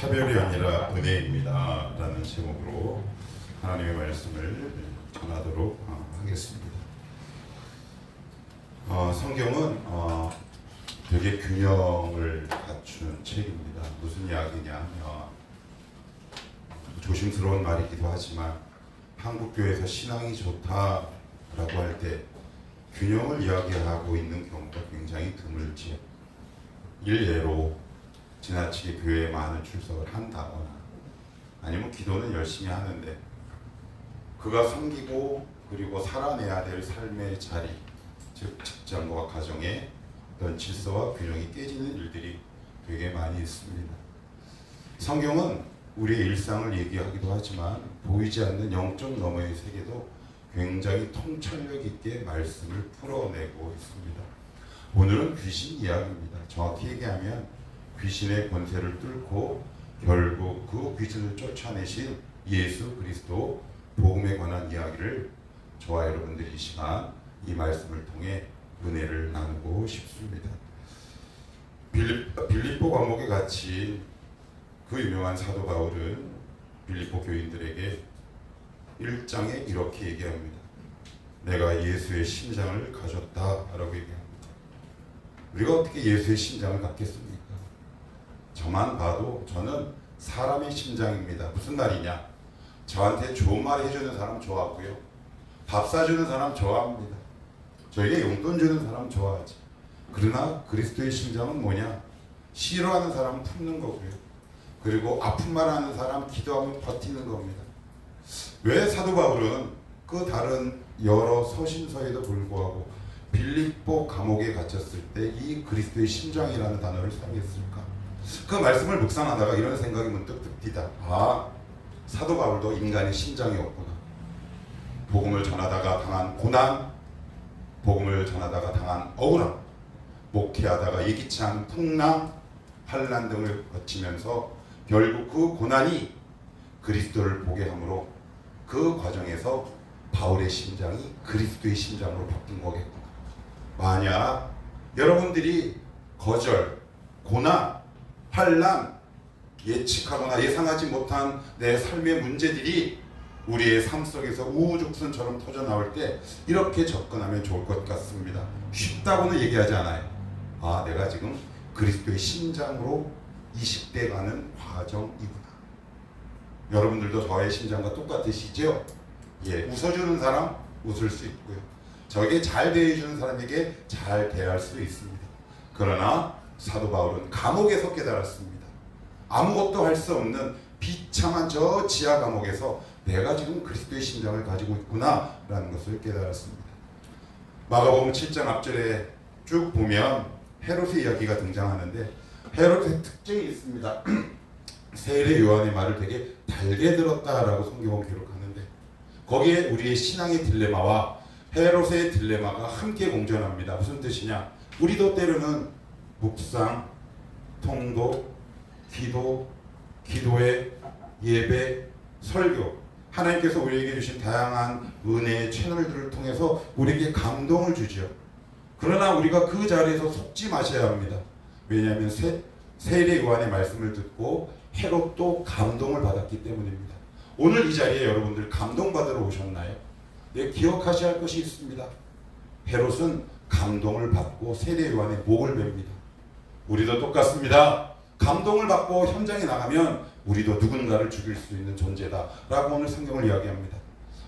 차별이 아니라 은혜입니다 라는 제목으로 하나님의 말씀을 전하도록 하겠습니다. 성경은 되게 균형을 갖춘 책입니다. 무슨 이야기냐, 조심스러운 말이기도 하지만 한국교회에서 신앙이 좋다라고 할 때 균형을 이야기하고 있는 경우가 굉장히 드물지요. 일례로 지나치게 교회에 많은 출석을 한다거나 아니면 기도는 열심히 하는데 그가 섬기고 그리고 살아내야 될 삶의 자리, 즉 직장과 가정의 어떤 질서와 균형이 깨지는 일들이 되게 많이 있습니다. 성경은 우리의 일상을 얘기하기도 하지만 보이지 않는 영적 너머의 세계도 굉장히 통찰력 있게 말씀을 풀어내고 있습니다. 오늘은 귀신 이야기입니다. 정확히 얘기하면 귀신의 권세를 뚫고 결국 그 귀신을 쫓아내신 예수 그리스도 복음에 관한 이야기를 저와 여러분들이 이 시간 이 말씀을 통해 은혜를 나누고 싶습니다. 빌립보 감옥에 갇힌 그 유명한 사도 바울은 빌립보 교인들에게 1장에 이렇게 얘기합니다. 내가 예수의 심장을 가졌다라고 얘기합니다. 우리가 어떻게 예수의 심장을 갖겠습니까? 저만 봐도 저는 사람의 심장입니다. 무슨 말이냐? 저한테 좋은 말 해주는 사람 좋아하고요. 밥 사주는 사람 좋아합니다. 저에게 용돈 주는 사람 좋아하지. 그러나 그리스도의 심장은 뭐냐? 싫어하는 사람은 품는 거고요. 그리고 아픈 말 하는 사람 기도하면 버티는 겁니다. 왜 사도 바울은 그 다른 여러 서신서에도 불구하고 빌립보 감옥에 갇혔을 때 이 그리스도의 심장이라는 단어를 사용했을까? 그 말씀을 묵상하다가 이런 생각이 문득 듭니다. 사도 바울도 인간의 심장이었구나. 복음을 전하다가 당한 고난, 복음을 전하다가 당한 억울함, 목회하다가 예기치 않은 풍랑, 환난 등을 거치면서 결국 그 고난이 그리스도를 보게 함으로 그 과정에서 바울의 심장이 그리스도의 심장으로 바뀐 거겠구나. 만약 여러분들이 거절, 고난, 환난, 예측하거나 예상하지 못한 내 삶의 문제들이 우리의 삶 속에서 우후죽순처럼 터져나올 때 이렇게 접근하면 좋을 것 같습니다. 쉽다고는 얘기하지 않아요. 내가 지금 그리스도의 심장으로 이식돼 가는 과정이구나. 여러분들도 저의 심장과 똑같으시죠? 웃어주는 사람 웃을 수 있고요. 저에게 잘 대해주는 사람에게 잘 대할 수 있습니다. 그러나 사도 바울은 감옥에서 깨달았습니다. 아무것도 할 수 없는 비참한 저 지하 감옥에서 내가 지금 그리스도의 심장을 가지고 있구나 라는 것을 깨달았습니다. 마가복음 7장 앞절에 쭉 보면 헤롯의 이야기가 등장하는데 헤롯의 특징이 있습니다. 세례 요한의 말을 되게 달게 들었다라고 성경은 기록하는데 거기에 우리의 신앙의 딜레마와 헤롯의 딜레마가 함께 공존합니다. 무슨 뜻이냐? 우리도 때로는 묵상, 통도, 기도, 기도회, 예배, 설교 하나님께서 우리에게 주신 다양한 은혜의 채널들을 통해서 우리에게 감동을 주죠. 그러나 우리가 그 자리에서 속지 마셔야 합니다. 왜냐하면 세례 요한의 말씀을 듣고 헤롯도 감동을 받았기 때문입니다. 오늘 이 자리에 여러분들 감동받으러 오셨나요? 기억하셔야 할 것이 있습니다. 헤롯은 감동을 받고 세례 요한의 목을 뵙니다. 우리도 똑같습니다. 감동을 받고 현장에 나가면 우리도 누군가를 죽일 수 있는 존재다 라고 오늘 성경을 이야기합니다.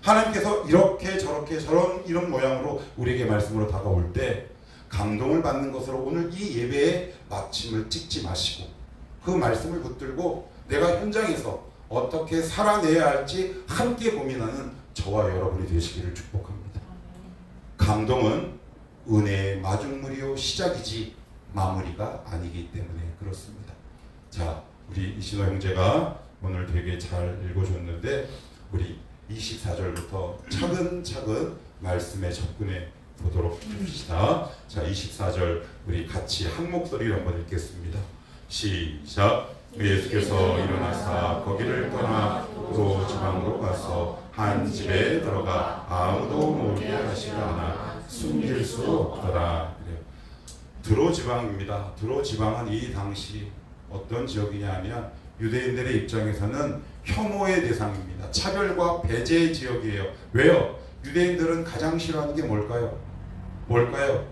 하나님께서 이렇게 저렇게 이런 모양으로 우리에게 말씀으로 다가올 때 감동을 받는 것으로 오늘 이 예배의 마침을 찍지 마시고 그 말씀을 붙들고 내가 현장에서 어떻게 살아내야 할지 함께 고민하는 저와 여러분이 되시기를 축복합니다. 감동은 은혜의 마중물이요 시작이지 마무리가 아니기 때문에 그렇습니다. 자, 우리 이신호 형제가 오늘 되게 잘 읽어줬는데 우리 24절부터 차근차근 말씀에 접근해 보도록 합시다. 자, 24절 우리 같이 한 목소리로 한번 읽겠습니다. 시작. 예수께서 일어나사 거기를 떠나 도로 지방으로 가서 한 집에 들어가 아무도 모르게 하시지 않아 숨길 수 없더라. 드로 지방입니다. 드로 지방은 이 당시 어떤 지역이냐 하면 유대인들의 입장에서는 혐오의 대상입니다. 차별과 배제의 지역이에요. 왜요? 유대인들은 가장 싫어하는 게 뭘까요?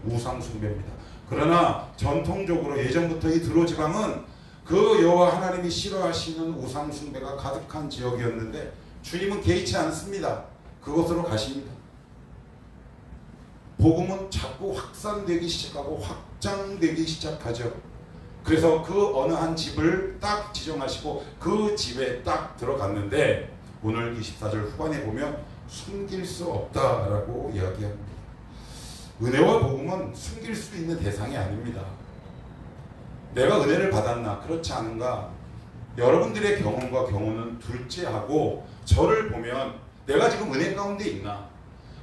우상 숭배입니다. 그러나 전통적으로 예전부터 이 드로 지방은 그 여호와 하나님이 싫어하시는 우상 숭배가 가득한 지역이었는데 주님은 개의치 않습니다. 그곳으로 가십니다. 복음은 자꾸 확산되기 시작하고 확장되기 시작하죠. 그래서 그 어느 한 집을 딱 지정하시고 그 집에 딱 들어갔는데 오늘 24절 후반에 보면 숨길 수 없다라고 이야기합니다. 은혜와 복음은 숨길 수 있는 대상이 아닙니다. 내가 은혜를 받았나 그렇지 않은가 여러분들의 경험과 경우는 둘째하고 저를 보면 내가 지금 은혜 가운데 있나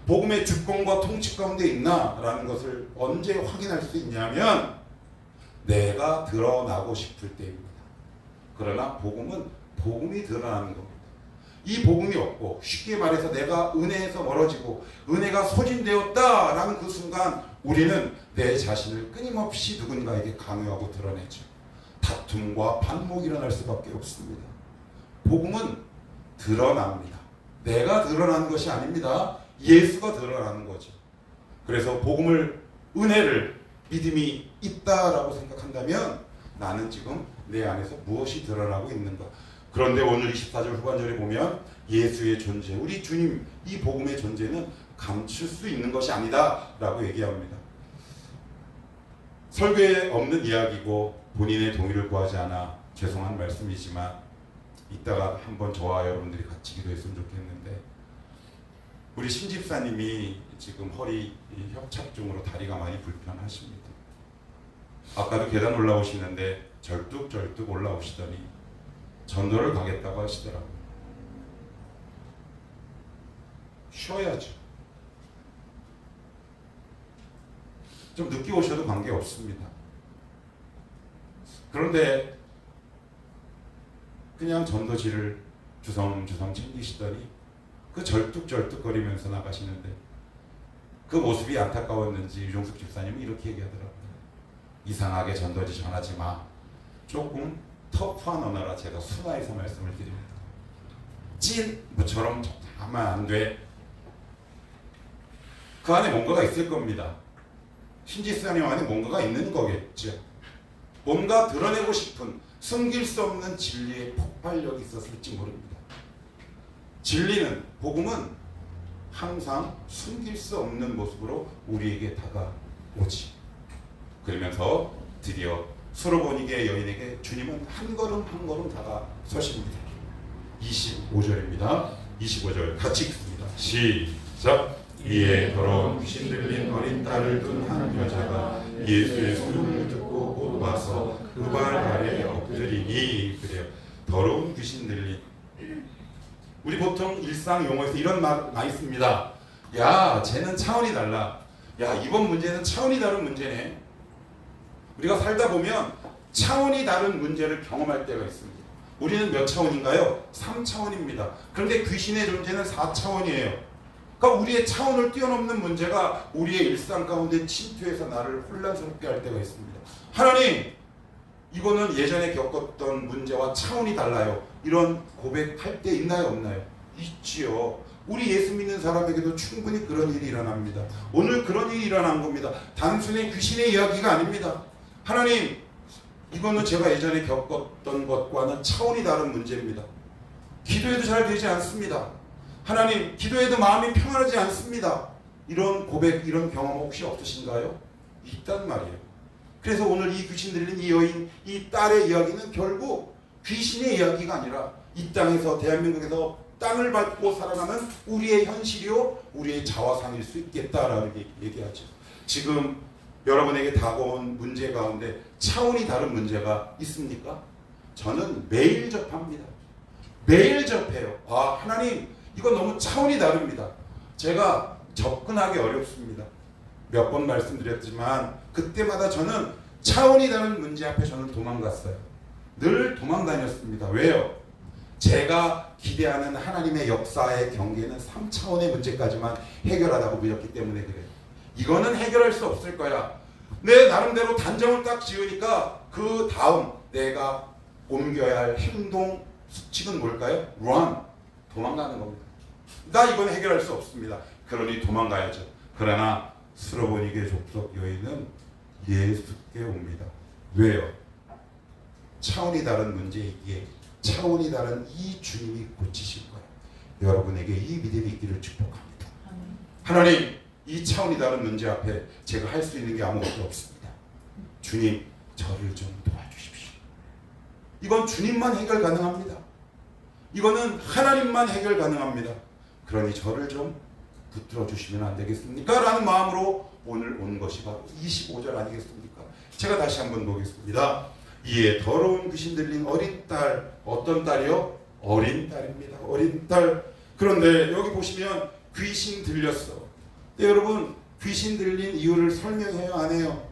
복음의 주권과 통치 가운데 있나 라는 것을 언제 확인할 수 있냐면 내가 드러나고 싶을 때입니다. 그러나 복음은 복음이 드러나는 겁니다. 이 복음이 없고 쉽게 말해서 내가 은혜에서 멀어지고 은혜가 소진되었다라는 그 순간 우리는 내 자신을 끊임없이 누군가에게 강요하고 드러내죠. 다툼과 반목이 일어날 수밖에 없습니다. 복음은 드러납니다. 내가 드러나는 것이 아닙니다. 예수가 드러나는 거죠. 그래서 복음을 은혜를 믿음이 있다라고 생각한다면 나는 지금 내 안에서 무엇이 드러나고 있는가. 그런데 오늘 24절 후반절에 보면 예수의 존재, 우리 주님 이 복음의 존재는 감출 수 있는 것이 아니다 라고 얘기합니다. 설교에 없는 이야기고 본인의 동의를 구하지 않아 죄송한 말씀이지만 이따가 한번 저와 여러분들이 같이 기도했으면 좋겠는데 우리 신집사님이 지금 허리 협착증으로 다리가 많이 불편하십니다. 아까도 계단 올라오시는데 절뚝절뚝 올라오시더니 전도를 가겠다고 하시더라고요. 쉬어야죠. 좀 늦게 오셔도 관계없습니다. 그런데 그냥 전도지를 주섬주섬 챙기시더니 그 절뚝절뚝거리면서 나가시는데 그 모습이 안타까웠는지 유종숙 집사님이 이렇게 얘기하더라고요. 이상하게 전도지 전하지 마. 조금 터프한 언어라 제가 순화해서 말씀을 드립니다. 찐 뭐처럼 하면 안 돼. 그 안에 뭔가가 있을 겁니다. 신지사님 안에 뭔가가 있는 거겠죠. 뭔가 드러내고 싶은 숨길 수 없는 진리의 폭발력이 있었을지 모릅니다. 진리는 복음은 항상 숨길 수 없는 모습으로 우리에게 다가오지. 그러면서 드디어 수로보니게 여인에게 주님은 한 걸음 한 걸음 다가서십니다. 25절입니다. 25절 같이 읽습니다. 시작. 이에 더러운 귀신 들린 어린 딸을 둔 한 여자가 예수의 소리를 듣고 곧 와서 그 발 아래에 엎드리니. 그래요. 더러운 귀신 들린. 우리 보통 일상 용어에서 이런 말 많이 씁니다. 야, 쟤는 차원이 달라. 야, 이번 문제는 차원이 다른 문제네. 우리가 살다 보면 차원이 다른 문제를 경험할 때가 있습니다. 우리는 몇 차원인가요? 3차원입니다. 그런데 귀신의 존재는 4차원이에요. 그러니까 우리의 차원을 뛰어넘는 문제가 우리의 일상 가운데 침투해서 나를 혼란스럽게 할 때가 있습니다. 하나님, 이거는 예전에 겪었던 문제와 차원이 달라요. 이런 고백할 때 있나요, 없나요? 있지요. 우리 예수 믿는 사람에게도 충분히 그런 일이 일어납니다. 오늘 그런 일이 일어난 겁니다. 단순히 귀신의 이야기가 아닙니다. 하나님, 이거는 제가 예전에 겪었던 것과는 차원이 다른 문제입니다. 기도해도 잘 되지 않습니다. 하나님, 기도해도 마음이 평안하지 않습니다. 이런 고백, 이런 경험 혹시 없으신가요? 있단 말이에요. 그래서 오늘 이 귀신 들린 이 여인, 이 딸의 이야기는 결국 귀신의 이야기가 아니라 이 땅에서, 대한민국에서 땅을 밟고 살아가는 우리의 현실이요, 우리의 자화상일 수 있겠다라는 얘기하죠. 지금 여러분에게 다가온 문제 가운데 차원이 다른 문제가 있습니까? 저는 매일 접합니다. 매일 접해요. 아, 하나님, 이건 너무 차원이 다릅니다. 제가 접근하기 어렵습니다. 몇 번 말씀드렸지만 그때마다 저는 차원이 다른 문제 앞에 저는 도망갔어요. 늘 도망다녔습니다. 왜요? 제가 기대하는 하나님의 역사의 경계는 3차원의 문제까지만 해결하다고 믿었기 때문에 그래요. 이거는 해결할 수 없을 거야. 내 나름대로 단정을 딱 지으니까 그 다음 내가 옮겨야 할 행동 수칙은 뭘까요? run, 도망가는 겁니다. 나 이건 해결할 수 없습니다. 그러니 도망가야죠. 그러나 스로보니게 족속 여인은 예수께 옵니다. 왜요? 차원이 다른 문제이기에 차원이 다른 이 주님이 고치실 거예요. 여러분에게 이 믿음이 있기를 축복합니다. 하나님, 이 차원이 다른 문제 앞에 제가 할 수 있는 게 아무것도 없습니다. 주님, 저를 좀 도와주십시오. 이건 주님만 해결 가능합니다. 이거는 하나님만 해결 가능합니다. 그러니 저를 좀 붙들어 주시면 안 되겠습니까? 라는 마음으로 오늘 온 것이 바로 25절 아니겠습니까? 제가 다시 한번 보겠습니다. 이에 더러운 귀신 들린 어린 딸, 어떤 딸이요? 어린 딸입니다. 어린 딸. 그런데 여기 보시면 귀신 들렸어. 네, 여러분, 귀신 들린 이유를 설명해요? 안 해요?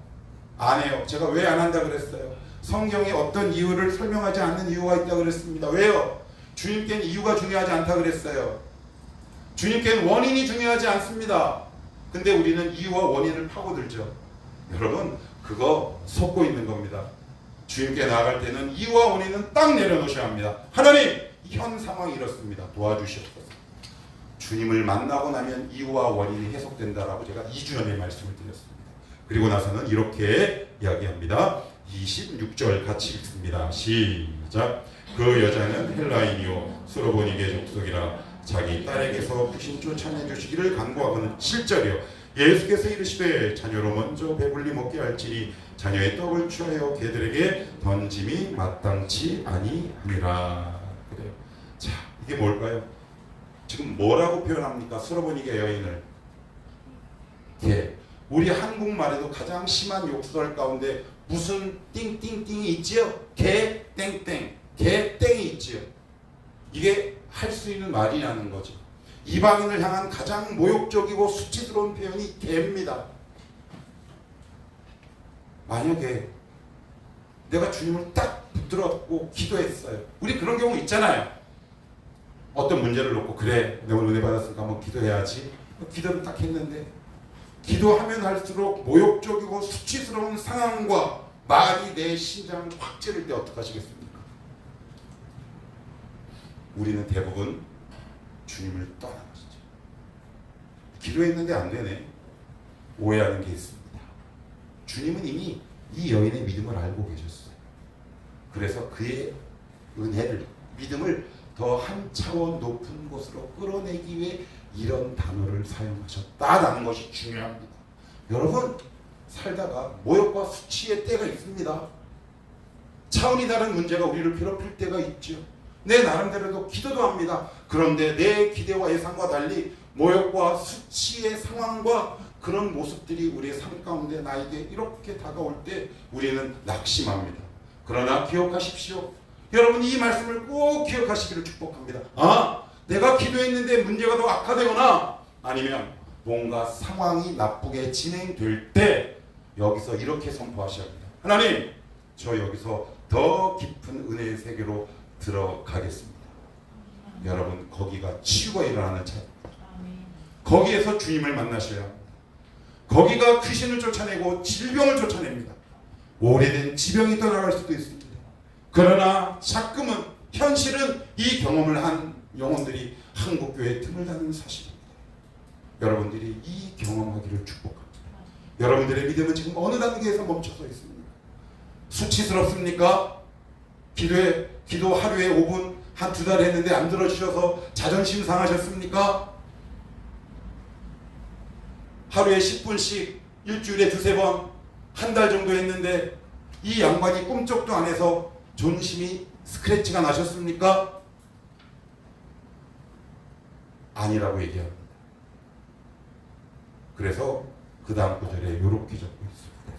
안 해요. 제가 왜 안 한다 그랬어요? 성경에 어떤 이유를 설명하지 않는 이유가 있다 그랬습니다. 왜요? 주님께는 이유가 중요하지 않다 그랬어요. 주님께는 원인이 중요하지 않습니다. 근데 우리는 이유와 원인을 파고들죠. 여러분, 그거 속고 있는 겁니다. 주님께 나아갈 때는 이유와 원인은 딱 내려놓으셔야 합니다. 하나님, 현 상황이 이렇습니다. 도와주시옵소서. 주님을 만나고 나면 이유와 원인이 해석된다라고 제가 2주 전에 말씀을 드렸습니다. 그리고 나서는 이렇게 이야기합니다. 26절 같이 읽습니다. 시작. 그 여자는 헬라인이요 스로보니게 족속이라 자기 딸에게서 귀신 쫓아내 주시기를 간구하고는 7절이요. 예수께서 이르시되 자녀로 먼저 배불리 먹게 할지니 자녀의 떡을 취하여 개들에게 던짐이 마땅치 아니하니라. 그래요. 자, 이게 뭘까요? 지금 뭐라고 표현합니까? 스로보니게 여인을 개. 우리 한국말에도 가장 심한 욕설 가운데 무슨 띵띵띵이 있지요? 개 땡땡, 개 땡이 있지요. 이게 할 수 있는 말이라는 거죠. 이방인을 향한 가장 모욕적이고 수치스러운 표현이 개입니다. 만약에 내가 주님을 딱 붙들었고 기도했어요. 우리 그런 경우 있잖아요. 어떤 문제를 놓고 그래 내가 오늘 은혜 받았으니까 한번 기도해야지. 기도를 딱 했는데 기도하면 할수록 모욕적이고 수치스러운 상황과 말이 내 심장을 확 찌를 때 어떡하시겠습니까? 우리는 대부분 주님을 떠나가시죠. 기도했는데 안 되네. 오해하는 게 있습니다. 주님은 이미 이 여인의 믿음을 알고 계셨어요. 그래서 그의 은혜를, 믿음을 더 한 차원 높은 곳으로 끌어내기 위해 이런 단어를 사용하셨다라는 것이 중요합니다. 여러분, 살다가 모욕과 수치의 때가 있습니다. 차원이 다른 문제가 우리를 괴롭힐 때가 있죠. 내 나름대로도 기도도 합니다. 그런데 내 기대와 예상과 달리 모욕과 수치의 상황과 그런 모습들이 우리의 삶 가운데 나에게 이렇게 다가올 때 우리는 낙심합니다. 그러나 기억하십시오. 여러분, 이 말씀을 꼭 기억하시기를 축복합니다. 내가 기도했는데 문제가 더 악화되거나 아니면 뭔가 상황이 나쁘게 진행될 때 여기서 이렇게 선포하셔야 합니다. 하나님, 저 여기서 더 깊은 은혜의 세계로 들어가겠습니다. 여러분, 거기가 치유가 일어나는 차입니다. 거기에서 주님을 만나셔야 합니다. 거기가 귀신을 쫓아내고 질병을 쫓아냅니다. 오래된 지병이 떠나갈 수도 있습니다. 그러나 자꾸은 현실은 이 경험을 한 영혼들이 한국교회에 틈을 타는 사실입니다. 여러분들이 이 경험하기를 축복합니다. 여러분들의 믿음은 지금 어느 단계에서 멈춰서 있습니까? 수치스럽습니까? 기도 하루에 5분 한 2달 했는데 안 들어주셔서 자존심 상하셨습니까? 하루에 10분씩 일주일에 2-3번 한 달 정도 했는데 이 양반이 꿈쩍도 안 해서 존심이 스크래치가 나셨습니까? 아니라고 얘기합니다. 그래서 그 다음 구절에 이렇게 적고 있습니다.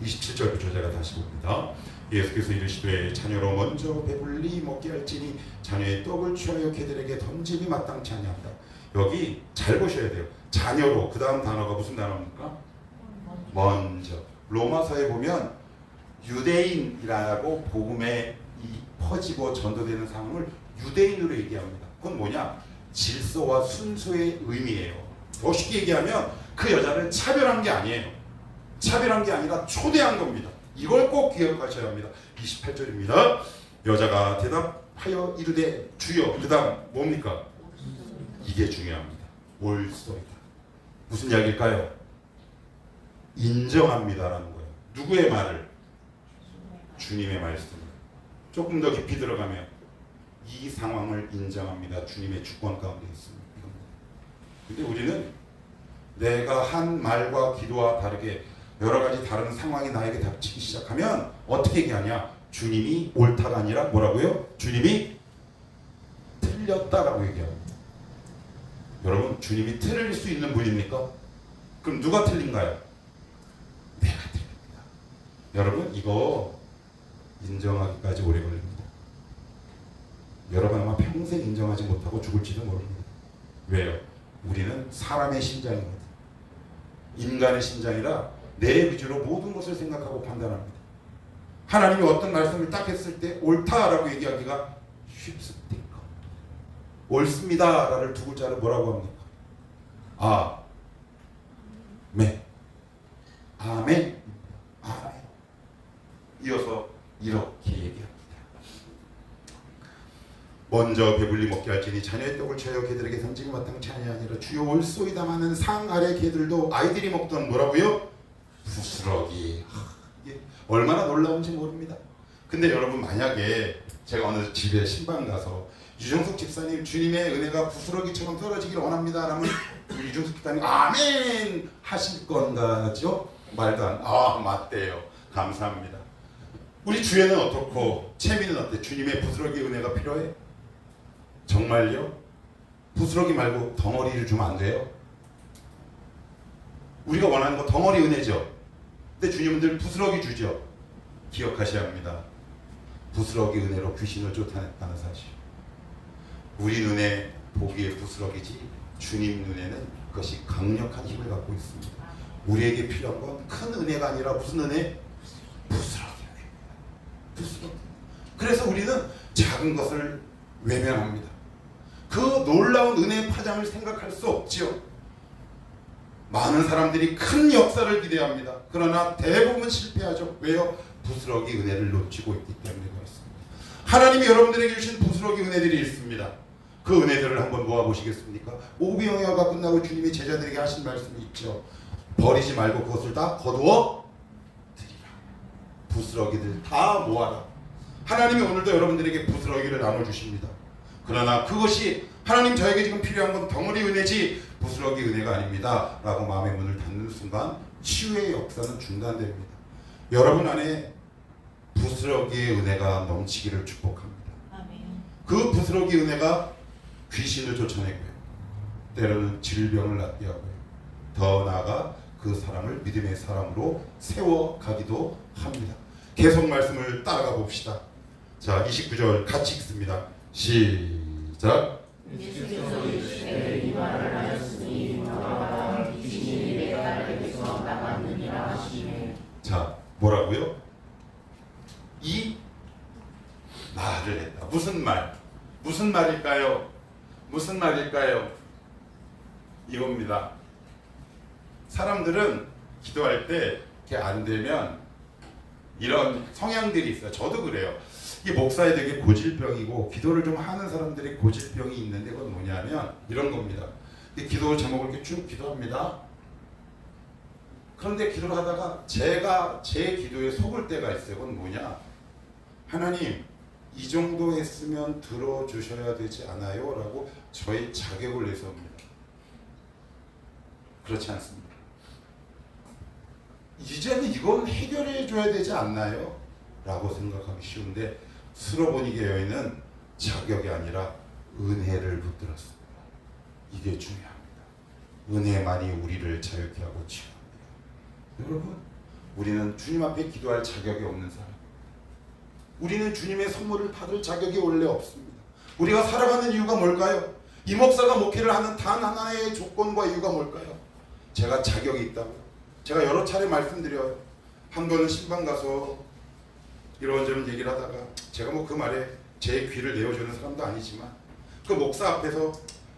27절부터 제가 다시 봅니다. 예수께서 이르시되 자녀로 먼저 배불리 먹게 할지니 자녀의 떡을 취하여 개들에게 던짐이 마땅치 아니하다. 여기 잘 보셔야 돼요. 자녀로, 그 다음 단어가 무슨 단어입니까? 먼저. 로마서에 보면 유대인이라고 복음에 퍼지고 전도되는 상황을 유대인으로 얘기합니다. 그건 뭐냐? 질서와 순서의 의미예요. 더 쉽게 얘기하면 그 여자를 차별한 게 아니에요. 차별한 게 아니라 초대한 겁니다. 이걸 꼭 기억하셔야 합니다. 28절입니다. 여자가 대답하여 이르되 주여. 그 다음 뭡니까? 이게 중요합니다. 올소이다. 무슨 이야기일까요? 인정합니다라는 거예요. 누구의 말을? 주님의 말씀을. 조금 더 깊이 들어가면 이 상황을 인정합니다. 주님의 주권 가운데 있습니다. 근데 우리는 내가 한 말과 기도와 다르게 여러 가지 다른 상황이 나에게 닥치기 시작하면 어떻게 얘기하냐? 주님이 옳다가 아니라 뭐라고요? 주님이 틀렸다라고 얘기합니다. 여러분, 주님이 틀릴 수 있는 분입니까? 그럼 누가 틀린가요? 내가 틀립니다. 여러분, 이거 인정하기까지 오래 걸립니다. 여러분 아마 평생 인정하지 못하고 죽을지도 모릅니다. 왜요? 우리는 사람의 심장이거든요. 인간의 심장이라 내 위주로 모든 것을 생각하고 판단합니다. 하나님이 어떤 말씀을 딱 했을 때 옳다라고 얘기하기가 쉽습니까? 옳습니다라를 두 글자를 뭐라고 합니까? 아멘. 아멘. 아멘. 이어서 이렇게 얘기합니다. 먼저 배불리 먹게 할지니 자녀의 떡을 쳐여 개들에게 던지기 마땅치 아니하니라. 주여 올소이다마는 상 아래 개들도 아이들이 먹던 뭐라고요? 부스러기. 이게 얼마나 놀라운지 모릅니다. 근데 여러분, 만약에 제가 어느 집에 신방 가서 유정숙 집사님 주님의 은혜가 부스러기처럼 떨어지기를 원합니다 라면 유정숙 집사님 아멘 하실 건가죠? 말도 안. 맞대요. 감사합니다. 우리 주애는 어떻고 채미는 어때? 주님의 부스러기 은혜가 필요해? 정말요? 부스러기 말고 덩어리를 주면 안 돼요? 우리가 원하는 거 덩어리 은혜죠. 근데 주님은 늘 부스러기 주죠. 기억하셔야 합니다. 부스러기 은혜로 귀신을 쫓아냈다는 사실. 우리 눈에 보기에 부스러기지 주님 눈에는 그것이 강력한 힘을 갖고 있습니다. 우리에게 필요한 건 큰 은혜가 아니라 무슨 은혜? 부스러기 은혜입니다. 부스러기. 그래서 우리는 작은 것을 외면합니다. 그 놀라운 은혜의 파장을 생각할 수 없지요. 많은 사람들이 큰 역사를 기대합니다. 그러나 대부분 실패하죠. 왜요? 부스러기 은혜를 놓치고 있기 때문에 그렇습니다. 하나님이 여러분들에게 주신 부스러기 은혜들이 있습니다. 그 은혜들을 한번 모아보시겠습니까? 오병이어가 끝나고 주님이 제자들에게 하신 말씀이 있죠. 버리지 말고 그것을 다 거두어 드리라. 부스러기들 다 모아라. 하나님이 오늘도 여러분들에게 부스러기를 나눠주십니다. 그러나 그것이 하나님 저에게 지금 필요한 건 덩어리 은혜지 부스러기 은혜가 아닙니다 라고 마음의 문을 닫는 순간 치유의 역사는 중단됩니다. 여러분 안에 부스러기의 은혜가 넘치기를 축복합니다. 그 부스러기 은혜가 귀신을 쫓아내고요, 때로는 질병을 낫게 하고요, 더 나아가 그 사람을 믿음의 사람으로 세워가기도 합니다. 계속 말씀을 따라가 봅시다. 자, 29절 같이 읽습니다. 시작. 예수께서 이르시되 이 말을 하였으니 너가 귀신이 내 딸에게서 나갔느니라 하시네. 자, 뭐라고요? 이 말을 했다. 무슨 말? 무슨 말일까요? 무슨 말일까요? 이겁니다. 사람들은 기도할 때 이렇게 안 되면 이런 성향들이 있어요. 저도 그래요. 이 목사에 되게 고질병이고 기도를 좀 하는 사람들이 고질병이 있는데 그건 뭐냐면 이런 겁니다. 이 기도 제목을 이렇게 쭉 기도합니다. 그런데 기도를 하다가 제가 제 기도에 속을 때가 있어요. 그건 뭐냐? 하나님, 이 정도 했으면 들어주셔야 되지 않아요? 라고 저의 자격을 내서 합니다. 그렇지 않습니다. 이제는 이건 해결해 줘야 되지 않나요? 라고 생각하기 쉬운데 스로보니게 여인은 자격이 아니라 은혜를 붙들었습니다. 이게 중요합니다. 은혜만이 우리를 자유케 하고 치유합니다. 여러분, 우리는 주님 앞에 기도할 자격이 없는 사람, 우리는 주님의 선물을 받을 자격이 원래 없습니다. 우리가 살아가는 이유가 뭘까요? 이 목사가 목회를 하는 단 하나의 조건과 이유가 뭘까요? 제가 자격이 있다고요. 제가 여러 차례 말씀드려요. 한 번은 신방 가서 이런저런 얘기를 하다가 제가 뭐 그 말에 제 귀를 내어주는 사람도 아니지만 그 목사 앞에서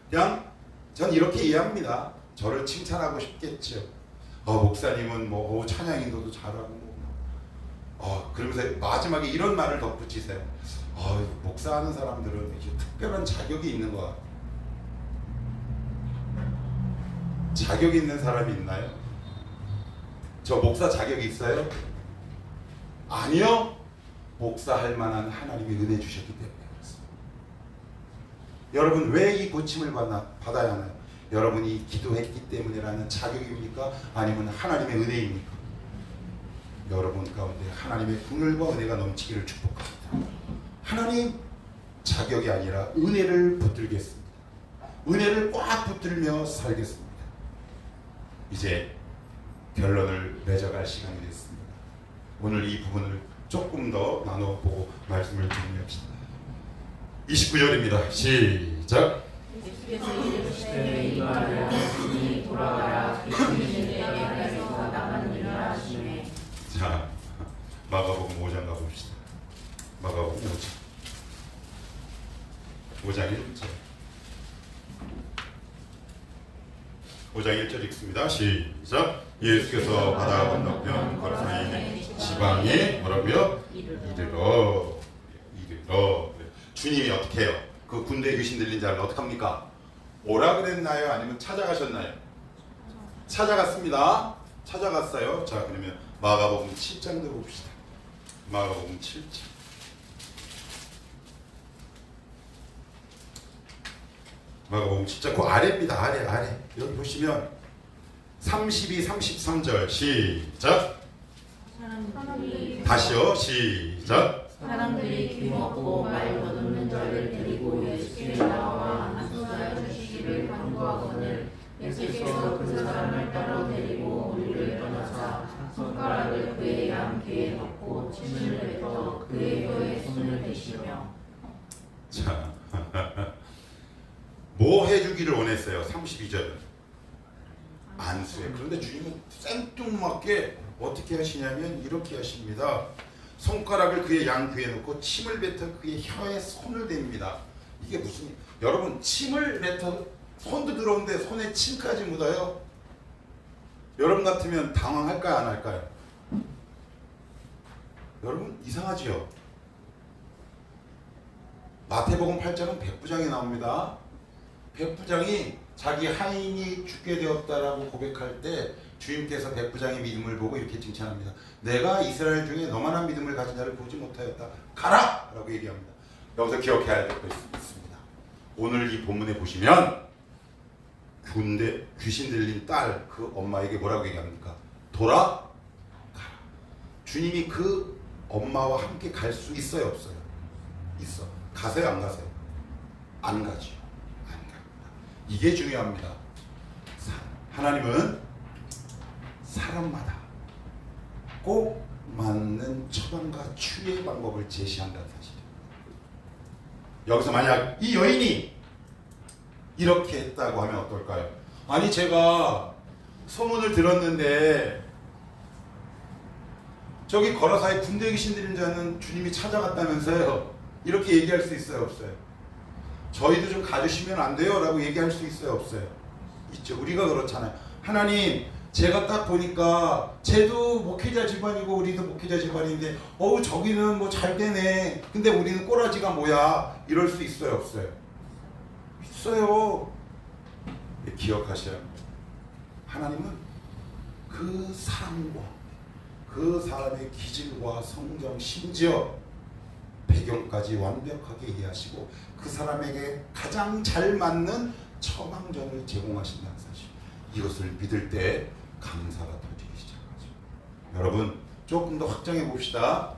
그냥 전 이렇게 이해합니다. 저를 칭찬하고 싶겠죠. 목사님은 뭐 찬양 인도도 잘하고 그러면서 마지막에 이런 말을 덧붙이세요. 목사하는 사람들은 이제 특별한 자격이 있는 것 같아요. 자격이 있는 사람이 있나요? 저 목사 자격이 있어요? 아니요. 목사할 만한 하나님이 은혜 주셨기 때문에 그렇습니다. 여러분 왜 이 고침을 받아야 하나요? 여러분이 기도했기 때문이라는 자격입니까? 아니면 하나님의 은혜입니까? 여러분 가운데 하나님의 긍휼과 은혜가 넘치기를 축복합니다. 하나님 자격이 아니라 은혜를 붙들겠습니다. 은혜를 꽉 붙들며 살겠습니다. 이제 결론을 맺어갈 시간이 됐습니다. 오늘 이 부분을 조금 더 나눠보고 말씀을 정리합시다. 29절입니다. 시작. 예수께서 이르시되 이 말을 하시니 돌아가라 귀신에게 안에서 나가는 일을 하시매. 자, 마가복음 5장 가봅시다. 마가복음 5장 1절. 5장 1절 읽습니다. 시작. 예수께서 바다 건너편 거라사인의 지방에 뭐라고요? 이르러. 주님이 어떻게 해요? 그 군대에 귀신 들린 자를 어떻게 합니까? 오라 그랬나요? 아니면 찾아가셨나요? 찾아갔습니다. 찾아갔어요. 자, 그러면 마가복음 7장 들어봅시다. 마가복음 7장. 마가복음 7장 그 아래입니다. 아래. 여기 보시면 32, 33절 시작. 다시요. 시작. 사람들이 귀먹고 말 더듬는 자를 데리고 예수께 나와 안수하여 주시기를 간구하거늘 예수께서 그 사람을 따로 데리고 우리를 떠나사 손가락을 그의 양 귀에 넣고 침을 뱉어 그의 혀에 손을 대시며. 자, 뭐 해주기를 원했어요? 32절은 안수해. 그런데 주님은 생뚱맞게 어떻게 하시냐면 이렇게 하십니다. 손가락을 그의 양 귀에 넣고 침을 뱉어 그의 혀에 손을 댑니다. 이게 무슨, 여러분 침을 뱉어 손도 들어오는데 손에 침까지 묻어요? 여러분 같으면 당황할까요? 안 할까요? 여러분 이상하지요? 마태복음 8장은 백부장이 나옵니다. 백부장이 자기 하인이 죽게 되었다라고 고백할 때 주님께서 백부장의 믿음을 보고 이렇게 칭찬합니다. 내가 이스라엘 중에 너만한 믿음을 가진 자를 보지 못하였다. 가라! 라고 얘기합니다. 여기서 기억해야 될 것이 있습니다. 오늘 이 본문에 보시면 군대 귀신 들린 딸 그 엄마에게 뭐라고 얘기합니까? 돌아가라. 주님이 그 엄마와 함께 갈 수 있어요? 없어요? 있어. 가세요? 안 가세요? 안 가죠. 안 갑니다. 이게 중요합니다. 하나님은 사람마다 꼭 맞는 처방과 치유의 방법을 제시한다는 사실입니다. 여기서 만약 이 여인이 이렇게 했다고 하면 어떨까요? 아니 제가 소문을 들었는데 저기 거라사의 군대 귀신 들린 자는 주님이 찾아갔다면서요. 이렇게 얘기할 수 있어요? 없어요? 저희도 좀 가주시면 안 돼요? 라고 얘기할 수 있어요? 없어요? 있죠. 우리가 그렇잖아요. 하나님 제가 딱 보니까 쟤도 목회자 집안이고 우리도 목회자 집안인데 저기는 뭐 잘 되네. 근데 우리는 꼬라지가 뭐야. 이럴 수 있어요? 없어요? 있어요. 기억하셔야 합니다. 하나님은 그 사람과 그 사람의 기질과 성경 심지어 배경까지 완벽하게 이해하시고 그 사람에게 가장 잘 맞는 처방전을 제공하신다는 사실, 이것을 믿을 때 감사가 터지기 시작하죠. 여러분 조금 더 확장해 봅시다.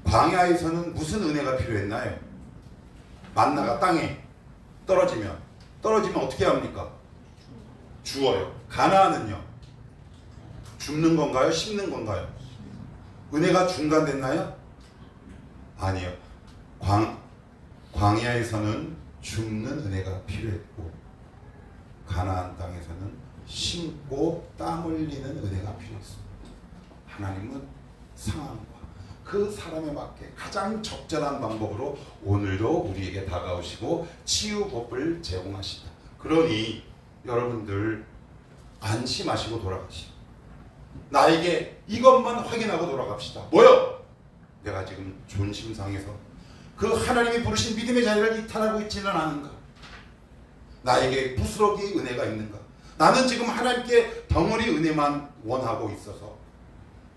광야에서는 무슨 은혜가 필요했나요? 만나가 땅에 떨어지면 어떻게 합니까? 주어요. 가나안은요? 줍는 건가요? 심는 건가요? 은혜가 중단됐나요? 아니요. 광야에서는 줍는 은혜가 필요했고 가나안 땅에서는 심고 땀 흘리는 은혜가 필요했습니다. 하나님은 상황과 그 사람에 맞게 가장 적절한 방법으로 오늘도 우리에게 다가오시고 치유법을 제공하신다. 그러니 여러분들 안심하시고 돌아가시오. 나에게 이것만 확인하고 돌아갑시다. 뭐요? 내가 지금 존심상에서 그 하나님이 부르신 믿음의 자리를 이탈하고 있지는 않은가? 나에게 부스러기 은혜가 있는가? 나는 지금 하나님께 덩어리 은혜만 원하고 있어서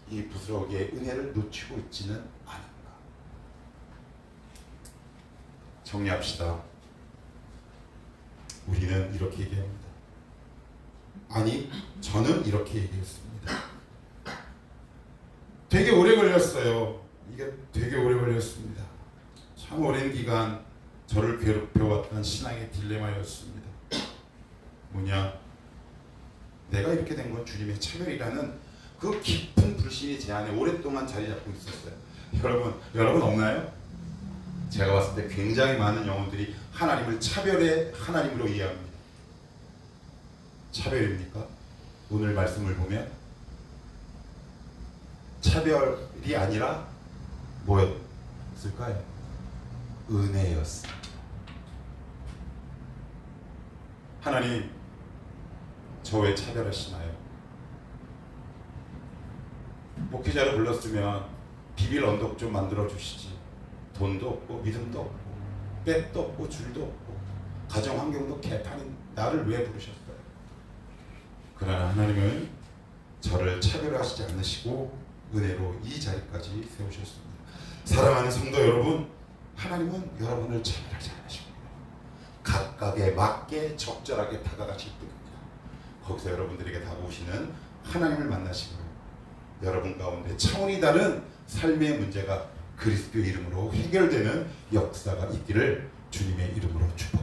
이 부스러기의 은혜를 놓치고 있지는 않은가? 정리합시다. 우리는 이렇게 얘기합니다. 아니, 저는 이렇게 얘기했습니다. 되게 오래 걸렸어요. 이게 되게 오래 걸렸습니다. 참 오랜 기간 저를 괴롭혀왔던 신앙의 딜레마였습니다. 뭐냐? 내가 이렇게 된 건 주님의 차별이라는 그 깊은 불신이 제 안에 오랫동안 자리 잡고 있었어요. 여러분 없나요? 제가 봤을 때 굉장히 많은 영혼들이 하나님을 차별의 하나님으로 이해합니다. 차별입니까? 오늘 말씀을 보면 차별이 아니라 뭐였을까요? 은혜였습니다. 하나님, 저 왜 차별하시나요? 목회자를 불렀으면 비빌 언덕 좀 만들어 주시지. 돈도 없고 믿음도 없고 백도 없고 줄도 없고 가정 환경도 개판인 나를 왜 부르셨어요? 그러나 하나님은 저를 차별하시지 않으시고 은혜로 이 자리까지 세우셨습니다. 사랑하는 성도 여러분, 하나님은 여러분을 차별하지 않으십니다. 각각에 맞게 적절하게 다가가실 분입니다. 거기서 여러분들에게 다가오시는 하나님을 만나시고 여러분 가운데 차원이 다른 삶의 문제가 그리스도의 이름으로 해결되는 역사가 있기를 주님의 이름으로 축복합니다.